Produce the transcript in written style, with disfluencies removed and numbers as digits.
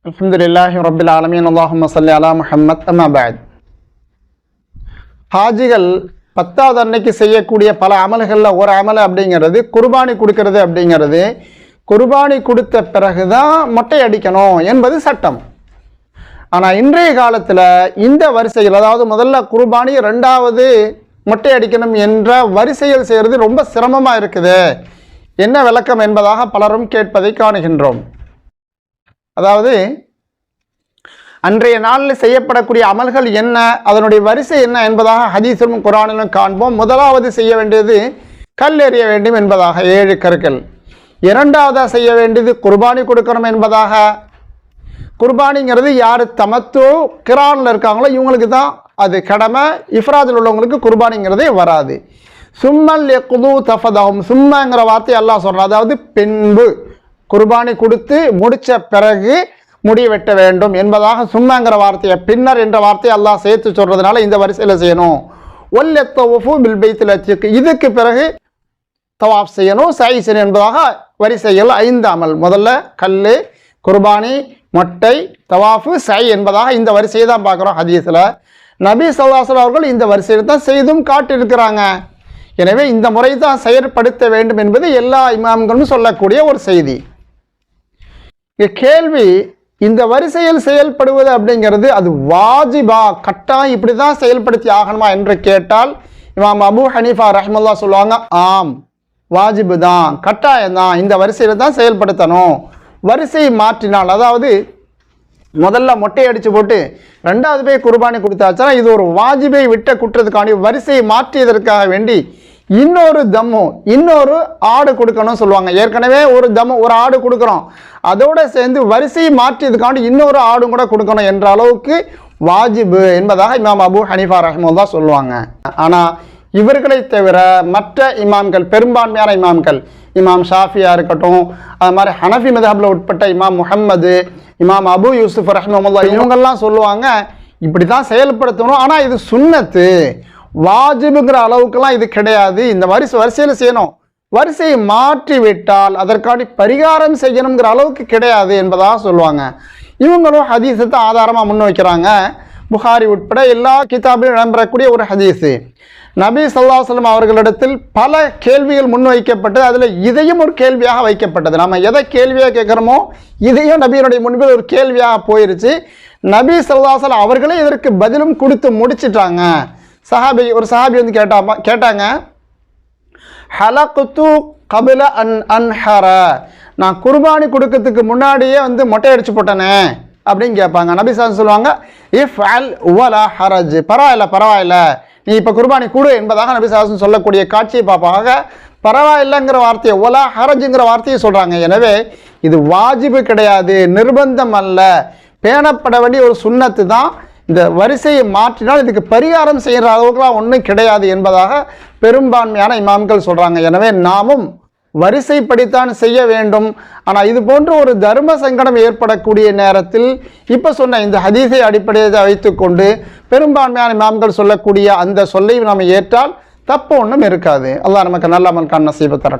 அல்ஹம்துலில்லாஹி ரப்பில் ஆலமீன். அல்லாஹும்ம ஸல்லி அலா முஹம்மத். அம்மா பஅத். ஹாஜிகள் 10வது அன்னைக்கு செய்யக்கூடிய பல அமல்களில் ஒரு அமல் அப்படிங்கிறது குர்பானி கொடுக்கறது அப்படிங்கிறது. குர்பானி கொடுத்த பிறகு தான் மொட்டை அடிக்கணும் என்பது சட்டம். ஆனால் இன்றைய காலத்தில் இந்த வரிசையில், அதாவது முதல்ல குர்பானி, 2வது மொட்டை அடிக்கணும் என்ற வரிசையில் செய்கிறது ரொம்ப சிரமமாக இருக்குது. என்ன விளக்கம் என்பதாக பலரும் கேட்பதை காணுகின்றோம். அதாவது அன்றைய நாளில் செய்யப்படக்கூடிய அமல்கள் என்ன, அதனுடைய வரிசை என்ன என்பதாக ஹதீஸிலும் குர்ஆனிலும் காண்போம். முதலாவது செய்ய வேண்டியது கல் எறிய வேண்டும் என்பதாக 7 கற்கள். 2வதாக செய்ய வேண்டியது குர்பானி கொடுக்கணும் என்பதாக. குர்பானிங்கிறது யார் தமத்து கிரானில் இருக்காங்களோ இவங்களுக்கு தான் அது கடமை. இஃப்ராதில் உள்ளவங்களுக்கு குர்பானிங்கிறதே வராது. சும்மல் யக்து தஃபதஹும், சும்மங்கிற வார்த்தை அல்லாஹ் சொல்கிறான். அதாவது பின்பு குர்பானி கொடுத்து முடித்த பிறகு முடி வெட்ட வேண்டும் என்பதாக சும்மங்கிற வார்த்தையை, பின்னர் என்ற வார்த்தையை அல்லாஹ் சேர்த்து சொல்கிறதுனால இந்த வரிசையில் செய்யணும். ஒல்லெத்தவஃபு பில் பைத்தில் அத்திக்கு, இதுக்கு பிறகு தவாஃப் செய்யணும், சை செய்யணும் என்பதாக வரிசைகள் 5 அமல். முதல்ல கல், குர்பானி, மொட்டை, தவாஃபு, சை என்பதாக இந்த வரிசையை தான் பார்க்குறோம் ஹதீஸில். நபி ஸல்லல்லாஹு அலைஹி வஸல்லம் அவர்கள் இந்த வரிசையில் தான் செய்தும் காட்டியிருக்கிறாங்க. எனவே இந்த முறை தான் செயற்படுத்த வேண்டும் என்பது எல்லா இமாம்களும் சொல்லக்கூடிய ஒரு செய்தி. கேள்வி, இந்த வரிசையில் செயல்படுவது அப்படிங்கிறது அது வாஜிபா, கட்டாயம் இப்படி தான் செயல்படுத்தி ஆகணுமா என்று கேட்டால் இமாம் அபு ஹனீஃபா ரஹ்மத்துல்லாஹி சொல்லுவாங்க, ஆம், வாஜிபு தான், கட்டாயம் தான், இந்த வரிசையில் தான் செயல்படுத்தணும். வரிசையை மாற்றினால், அதாவது முதல்ல மொட்டை அடித்து போட்டு 2வது போய் குர்பானி கொடுத்தாச்சுன்னா இது ஒரு வாஜிபை விட்ட குற்றத்துக்காண்டி வரிசையை மாற்றியதற்காக வேண்டி இன்னொரு தம்மு, இன்னொரு ஆடு கொடுக்கணும்னு சொல்லுவாங்க. ஏற்கனவே ஒரு தம்மு, ஒரு ஆடு கொடுக்குறோம், அதோடு சேர்ந்து வரிசையை மாற்றியதுக்காண்டி இன்னொரு ஆடும் கூட கொடுக்கணும் என்ற அளவுக்கு வாஜிபு என்பதாக இமாம் அபு ஹனீஃபா ரஹ்மத்துல்லாஹி சொல்லுவாங்க. ஆனால் இவர்களை தவிர மற்ற இமாம்கள், பெரும்பான்மையான இமாம்கள், இமாம் ஷாஃபியா இருக்கட்டும், அது மாதிரி ஹனஃபி மதஹபில் உட்பட்ட இமாம் முஹம்மது, இமாம் அபு யூசுஃப் ரஹ்மத்துல்லாஹி, இவங்கெல்லாம் சொல்லுவாங்க இப்படி தான் செயல்படுத்தணும். ஆனால் இது சுன்னத்து, வாஜிபுங்கிற அளவுக்கெல்லாம் இது கிடையாது. இந்த வரிசையில் செய்யணும், வரிசையை மாற்றி விட்டால் அதற்காண்டி பரிகாரம் செய்யணுங்கிற அளவுக்கு கிடையாது என்பதாக சொல்லுவாங்க. இவங்களும் ஹதீஸத்தை ஆதாரமாக முன்வைக்கிறாங்க. புகாரி உட்பட எல்லா கிதாபிலும் இடம்பெறக்கூடிய ஒரு ஹதீஸு. நபி ஸல்லல்லாஹு அலைஹி வஸல்லம் அவர்களிடத்தில் பல கேள்விகள் முன்வைக்கப்பட்டது. அதில் இதையும் ஒரு கேள்வியாக வைக்கப்பட்டது. நம்ம எதை கேள்வியாக கேட்குறோமோ இதையும் நபியினுடைய முன்பில் ஒரு கேள்வியாக போயிருச்சு. நபி ஸல்லல்லாஹு அலைஹி வஸல்லம் அவர்களே இதற்கு பதிலும் கொடுத்து முடிச்சிட்டாங்க. ஒரு சஹாபி வந்து கேட்டாங்க, ஹலக்து கபில அன்ஹர, நான் குர்பானி கொடுக்கறதுக்கு முன்னாடியே வந்து மொட்டை அடிச்சு போட்டேனே அப்படின்னு கேட்பாங்க. நபி ஸல்லல்லாஹு அலைஹி வஸல்லம் சொல்லுவாங்க, இஃப் அல் வலா ஹரஜ், பரவாயில்ல நீ இப்போ குர்பானி கொடு என்பதாக நபி ஸல்லல்லாஹு அலைஹி வஸல்லம் சொல்லக்கூடிய காட்சியை பார்ப்பாங்க. பரவாயில்லைங்கிற வார்த்தையை, ஒலா ஹரஜுங்கிற வார்த்தையை சொல்கிறாங்க. எனவே இது வாஜிபு கிடையாது, நிர்பந்தம் அல்ல, பேணப்பட வேண்டிய ஒரு சுன்னத்து தான். இந்த வரிசையை மாற்றினால் இதுக்கு பரிகாரம் செய்கிற அளவுக்குலாம் ஒன்றும் கிடையாது என்பதாக பெரும்பான்மையான இமாம்கள் சொல்கிறாங்க. எனவே நாமும் வரிசைப்படித்தான் செய்ய வேண்டும். ஆனால் இது போன்ற ஒரு தர்ம சங்கடம் ஏற்படக்கூடிய நேரத்தில் இப்போ சொன்ன இந்த ஹதீஸை அடிப்படையாக வைத்துக்கொண்டு பெரும்பான்மையான இமாம்கள் சொல்லக்கூடிய அந்த சொல்லை நாம் ஏற்றால் தப்பு ஒன்றும் இருக்காது. அல்லாஹ் நமக்கு நல்ல அமல்கான நசீபை தரட்டும்.